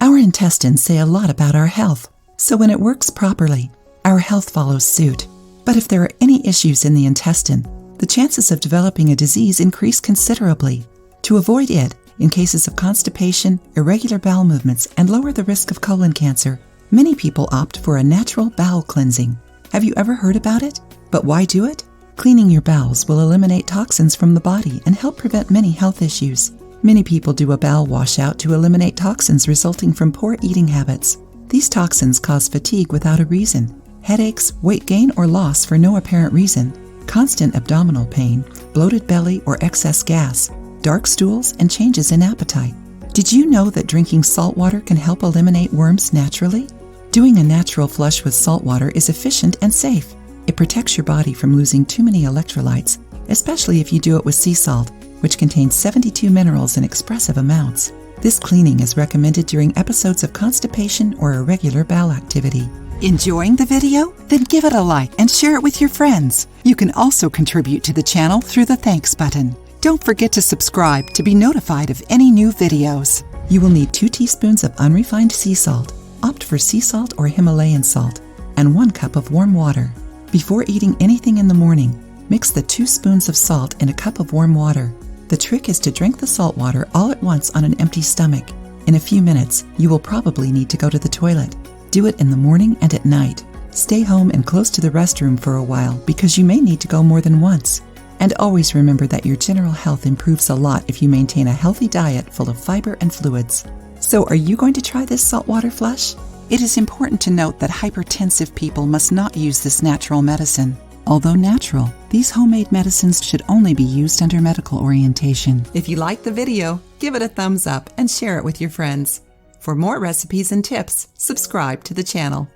Our intestines say a lot about our health, so when it works properly, our health follows suit. But if there are any issues in the intestine, the chances of developing a disease increase considerably. To avoid it, in cases of constipation, irregular bowel movements, and lower the risk of colon cancer, many people opt for a natural bowel cleansing. Have you ever heard about it? But why do it? Cleaning your bowels will eliminate toxins from the body and help prevent many health issues. Many people do a bowel washout to eliminate toxins resulting from poor eating habits. These toxins cause fatigue without a reason, headaches, weight gain or loss for no apparent reason, constant abdominal pain, bloated belly or excess gas, dark stools, and changes in appetite. Did you know that drinking salt water can help eliminate worms naturally? Doing a natural flush with salt water is efficient and safe. It protects your body from losing too many electrolytes, especially if you do it with sea salt, which contains 72 minerals in expressive amounts. This cleaning is recommended during episodes of constipation or irregular bowel activity. Enjoying the video? Then give it a like and share it with your friends. You can also contribute to the channel through the thanks button. Don't forget to subscribe to be notified of any new videos. You will need 2 teaspoons of unrefined sea salt, opt for sea salt or Himalayan salt, and 1 cup of warm water. Before eating anything in the morning, mix the 2 spoons of salt in a cup of warm water. The trick is to drink the salt water all at once on an empty stomach. In a few minutes, you will probably need to go to the toilet. Do it in the morning and at night. Stay home and close to the restroom for a while because you may need to go more than once. And always remember that your general health improves a lot if you maintain a healthy diet full of fiber and fluids. So are you going to try this saltwater flush? It is important to note that hypertensive people must not use this natural medicine. Although natural, these homemade medicines should only be used under medical orientation. If you liked the video, give it a thumbs up and share it with your friends. For more recipes and tips, subscribe to the channel.